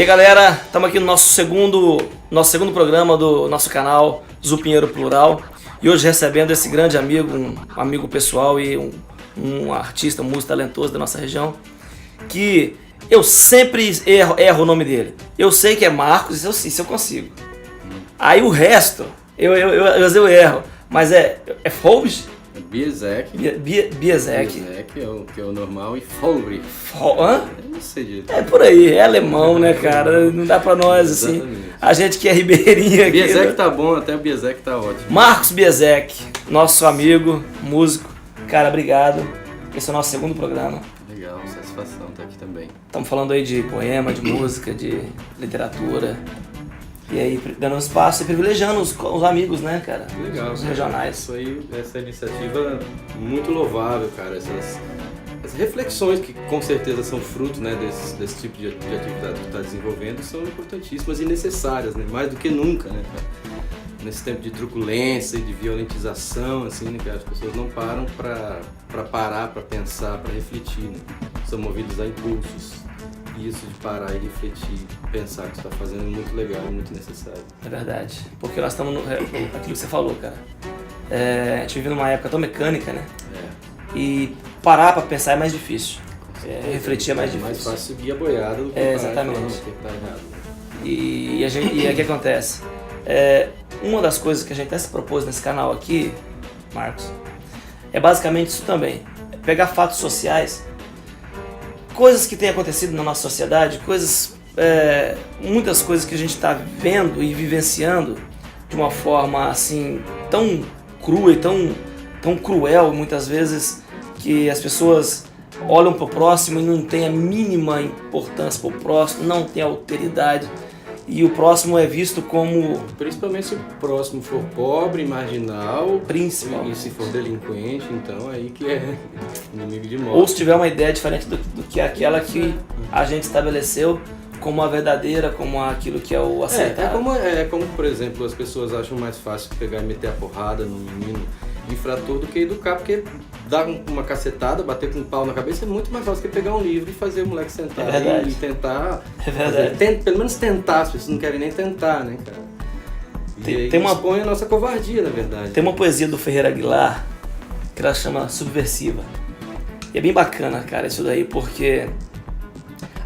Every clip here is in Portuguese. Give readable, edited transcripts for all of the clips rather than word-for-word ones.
aí galera, estamos aqui no nosso segundo programa do nosso canal Zupinheiro Plural. E hoje recebendo esse grande amigo, um amigo pessoal e um artista, um músico talentoso da nossa região, que eu sempre erro o nome dele. Eu sei que é Marcos, isso eu consigo. Aí o resto, eu erro. Mas é Foubes? Biezek. Biezek. Que é o normal, e Foubes. Hã? Eu não sei direito. É por aí, é alemão, né, cara? Não dá pra nós, assim. Exatamente. A gente que é ribeirinho aqui. Biezek né? tá bom, até o Biezek tá ótimo. Marcos Biezek, nosso amigo, músico. Cara, obrigado. Esse é o nosso segundo programa. Legal, satisfação estar aqui também. Estamos falando aí de poema, de música, de literatura. E aí, dando espaço e privilegiando os amigos, né, cara? Legal. Os regionais. Isso aí, essa iniciativa muito louvável, cara. Essas reflexões que com certeza são fruto, né, desse tipo de atividade que está desenvolvendo são importantíssimas e necessárias, né? Mais do que nunca, né, cara? Nesse tempo de truculência e de violentização, assim, né, cara? As pessoas não param para parar, para pensar, para refletir, né? São movidas a impulsos. E isso de parar e refletir, pensar que você está fazendo é muito legal e muito necessário. É verdade. Porque nós estamos aquilo que você falou, cara. A gente vive numa época tão mecânica, né? E parar para pensar é mais difícil. Refletir é mais difícil. É mais fácil seguir a boiada do que exatamente. Falando que tá errado. E aí o que acontece? Uma das coisas que a gente até se propôs nesse canal aqui, Marcos, é basicamente isso também. Pegar fatos sociais, coisas que têm acontecido na nossa sociedade, muitas coisas que a gente está vendo e vivenciando de uma forma assim tão crua e tão cruel muitas vezes, que as pessoas olham para o próximo e não tem a mínima importância para o próximo, não tem alteridade. E o próximo é visto como... Principalmente se o próximo for pobre, marginal, principal. E se for delinquente, então aí que é inimigo de morte. Ou se tiver uma ideia diferente do que aquela que a gente estabeleceu como a verdadeira, como aquilo que é o aceitável. É como, por exemplo, as pessoas acham mais fácil pegar e meter a porrada no menino infrator do que educar, porque dar uma cacetada, bater com um pau na cabeça é muito mais fácil que pegar um livro e fazer o moleque sentar e tentar. É verdade. Pelo menos tentar, as pessoas não querem nem tentar, né, cara? Expõe a nossa covardia, na verdade. Tem uma poesia do Ferreira Aguilar que ela chama Subversiva. E é bem bacana, cara, isso daí, porque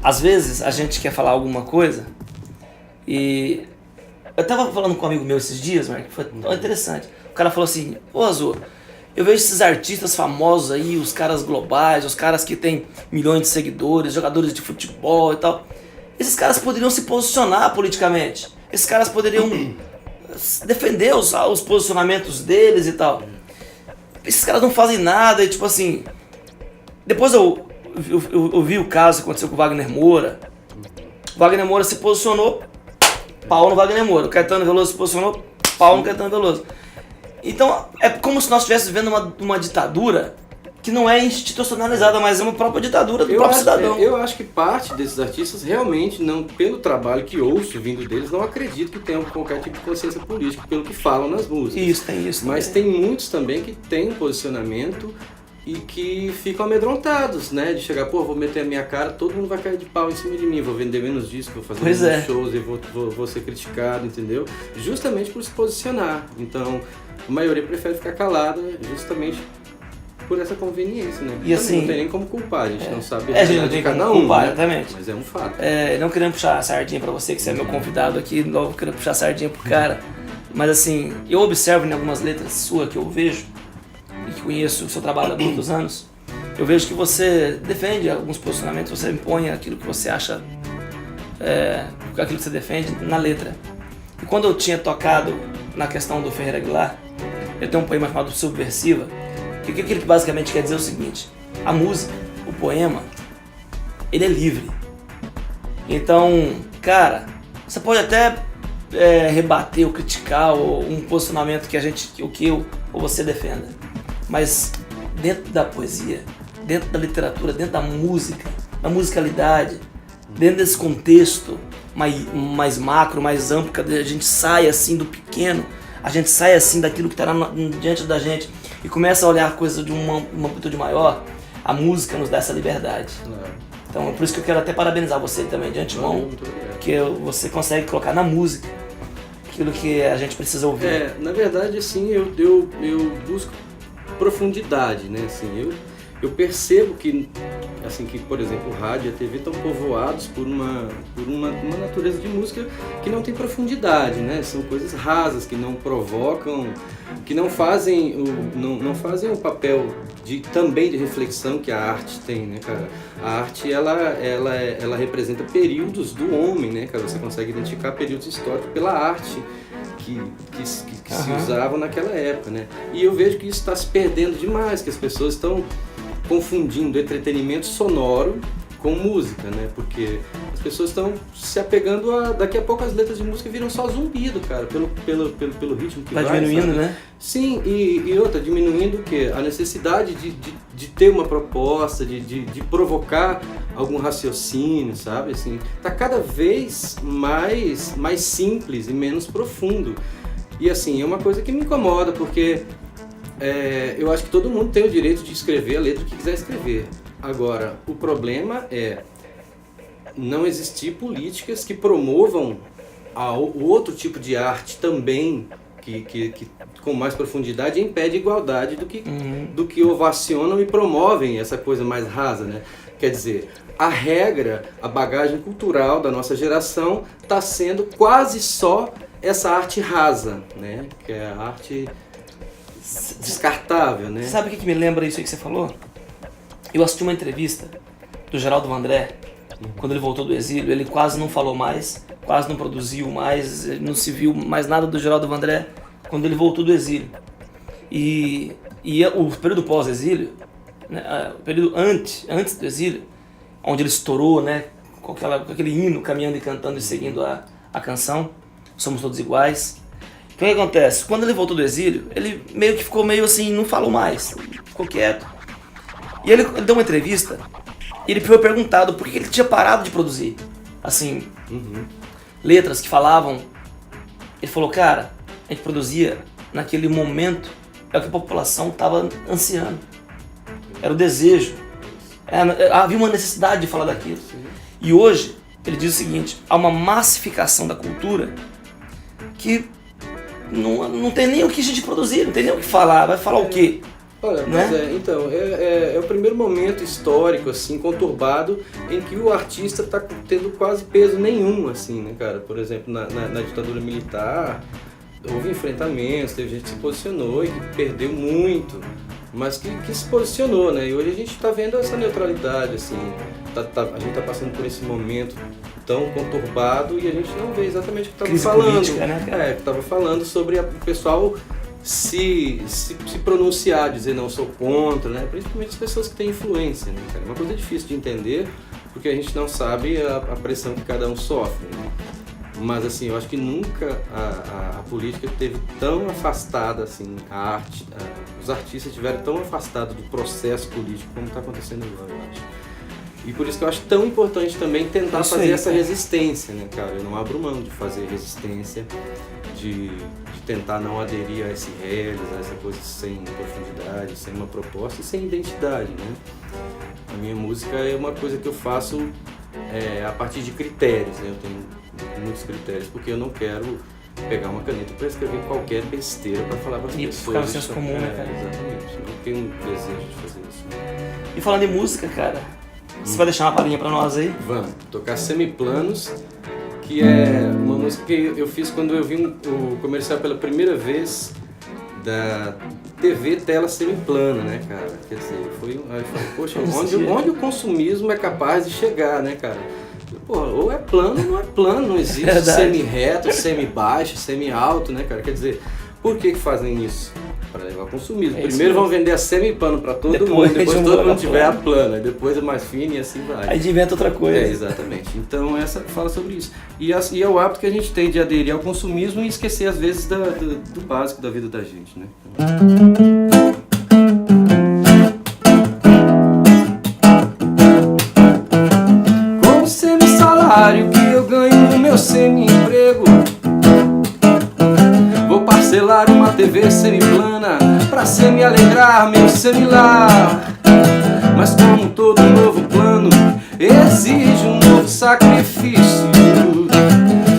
às vezes a gente quer falar alguma coisa e... Eu tava falando com um amigo meu esses dias, Mark, que foi tão interessante. O cara falou assim: ô Azul, eu vejo esses artistas famosos aí, os caras globais, os caras que têm milhões de seguidores, jogadores de futebol e tal. Esses caras poderiam se posicionar politicamente. Esses caras poderiam defender os posicionamentos deles e tal. Esses caras não fazem nada e tipo assim... Depois eu vi o caso que aconteceu com o Wagner Moura. O Wagner Moura se posicionou, pau no Wagner Moura. O Caetano Veloso se posicionou, pau no Caetano Veloso. Então é como se nós estivéssemos vendo uma ditadura que não é institucionalizada, mas é uma própria ditadura do próprio cidadão. Eu acho que parte desses artistas realmente, não, pelo trabalho que ouço vindo deles, não acredito que tenham qualquer tipo de consciência política, pelo que falam nas músicas. Isso, tem isso. Mas tem muitos também que têm um posicionamento e que ficam amedrontados, né? De chegar, vou meter a minha cara, todo mundo vai cair de pau em cima de mim, vou vender menos discos, vou fazer menos shows e vou ser criticado, entendeu? Justamente por se posicionar. Então, a maioria prefere ficar calada justamente por essa conveniência, né? E assim, não tem nem como culpar, a gente não sabe a gente não tem de cada como culpar, né? exatamente. Mas é um fato. Não querendo puxar a sardinha pra você, que você é meu convidado aqui, logo querendo puxar a sardinha pro cara. Mas assim, eu observo em algumas letras suas que eu vejo, e que conheço o seu trabalho há muitos anos, eu vejo que você defende alguns posicionamentos, você impõe aquilo que você acha, aquilo que você defende na letra. E quando eu tinha tocado na questão do Ferreira Aguilar, eu tenho um poema chamado Subversiva, que o que ele basicamente quer dizer é o seguinte: a música, o poema, ele é livre. Então, cara, você pode até rebater ou criticar um posicionamento que eu ou você defenda, mas dentro da poesia, dentro da literatura, dentro da música, da musicalidade, dentro desse contexto mais macro, mais amplo, que a gente sai assim do pequeno, a gente sai assim daquilo que está diante da gente e começa a olhar a coisa de uma amplitude maior, a música nos dá essa liberdade. Então, por isso que eu quero até parabenizar você também de antemão, Muito obrigado. porque você consegue colocar na música aquilo que a gente precisa ouvir. Na verdade, assim, eu busco profundidade, né? Assim, eu percebo que, assim, que, por exemplo, o rádio e a TV estão povoados por uma natureza de música que não tem profundidade, né? São coisas rasas, que não provocam, que não fazem o papel também de reflexão que a arte tem, né, cara? A arte, ela representa períodos do homem, né, cara? Você consegue identificar períodos históricos pela arte que se usavam naquela época, né? E eu vejo que isso está se perdendo demais, que as pessoas estão confundindo entretenimento sonoro com música, né? Porque as pessoas estão se apegando daqui a pouco as letras de música viram só zumbido, cara, pelo ritmo que vai, diminuindo, sabe? né? Sim, e outra, diminuindo o quê? A necessidade de ter uma proposta, de provocar algum raciocínio, sabe? Assim, tá cada vez mais simples e menos profundo. E assim, é uma coisa que me incomoda, porque eu acho que todo mundo tem o direito de escrever a letra que quiser escrever. Agora, o problema é não existir políticas que promovam o outro tipo de arte também, que com mais profundidade impede igualdade do que ovacionam e promovem essa coisa mais rasa, né? Quer dizer, a regra, a bagagem cultural da nossa geração está sendo quase só essa arte rasa, né? Que é a arte descartável, né? Sabe o que me lembra isso aí que você falou? Eu assisti uma entrevista do Geraldo Vandré, quando ele voltou do exílio. Ele quase não falou mais, quase não produziu mais, não se viu mais nada do Geraldo Vandré quando ele voltou do exílio. E o período pós-exílio, né, o período antes do exílio, onde ele estourou, né, com aquele hino, caminhando e cantando e seguindo a canção, Somos Todos Iguais. O que acontece? Quando ele voltou do exílio, ele meio que ficou meio assim, não falou mais, ficou quieto. E ele deu uma entrevista e ele foi perguntado por que ele tinha parado de produzir, assim, letras que falavam. Ele falou, cara, a gente produzia naquele momento, é o que a população estava ansiando. Era o desejo. Havia uma necessidade de falar daquilo. E hoje, ele diz o seguinte, há uma massificação da cultura que não tem nem o que a gente produzir, não tem nem o que falar, vai falar o quê? Olha, né? Mas então, é o primeiro momento histórico, assim, conturbado, em que o artista está tendo quase peso nenhum, assim, né, cara? Por exemplo, na ditadura militar, houve enfrentamentos, teve gente que se posicionou e que perdeu muito, mas que se posicionou, né? E hoje a gente está vendo essa neutralidade, assim, a gente está passando por esse momento tão conturbado e a gente não vê exatamente o que estava falando. Política, né, cara? Que estava falando sobre o pessoal se pronunciar, dizer não sou contra, né? Principalmente as pessoas que têm influência, né, cara? É uma coisa difícil de entender, porque a gente não sabe a pressão que cada um sofre, né? Mas assim, eu acho que nunca a política esteve tão afastada, assim, a arte, os artistas estiveram tão afastados do processo político como está acontecendo agora, eu acho. E por isso que eu acho tão importante também tentar fazer essa resistência, né, cara? Eu não abro mão de fazer resistência, de tentar não aderir a esse reles, a essa coisa sem profundidade, sem uma proposta e sem identidade, né? A minha música é uma coisa que eu faço a partir de critérios, né? Eu tenho muitos critérios porque eu não quero pegar uma caneta para escrever qualquer besteira para falar para as pessoas. E ficar no senso comum, né, cara? Exatamente. Eu não tenho um desejo de fazer isso. E falando em música, cara, você vai deixar uma palhinha pra nós aí? Vamos, tocar Semiplanos, que é uma música que eu fiz quando eu vi o comercial pela primeira vez da TV tela semiplana, né, cara? Quer dizer, aí eu falei, poxa, onde o consumismo é capaz de chegar, né, cara? Porra, ou é plano ou não é plano, não existe semi-reto, semi-baixo, semi-alto, né, cara? Quer dizer, por que fazem isso? Para levar consumismo. Primeiro vão vender a semi-plano para todo mundo, depois todo mundo tiver a plana, depois é mais fino e assim vai. Aí inventa outra coisa. Exatamente. Então essa fala sobre isso. E é o hábito que a gente tem de aderir ao consumismo e esquecer às vezes do básico da vida da gente, né? Com o semi-salário que eu ganho no meu semi-emprego, vou parcelar uma TV semiplana pra semi-alegrar meu semi-lar. Mas como todo novo plano, exige um novo sacrifício.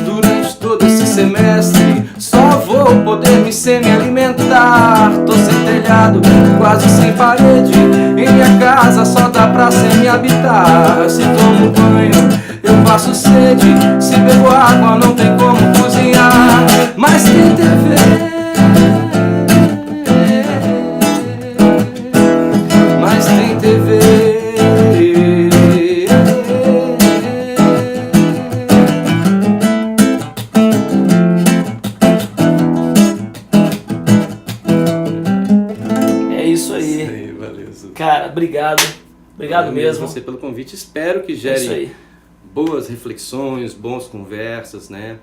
Durante todo esse semestre só vou poder me semi-alimentar. Tô sem telhado, quase sem parede. Em minha casa só dá pra semi-habitar. Se tomo banho, eu passo sede. Se bebo água, não tem como cozinhar. Mas tem TV, mas tem TV. É isso aí. Valeu, Zu. Cara, obrigado. Obrigado Valeu mesmo. você pelo convite. Espero que É isso gere aí. boas reflexões, boas conversas, né?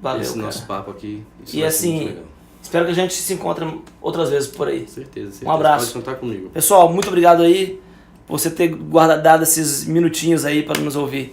Valeu, Esse cara. nosso papo aqui. Isso E vai ser muito assim, legal. espero que a gente se encontre outras vezes por aí. Certeza, certeza. Um abraço. Pode contar comigo. Pessoal, muito obrigado aí por você ter dado esses minutinhos aí para nos ouvir.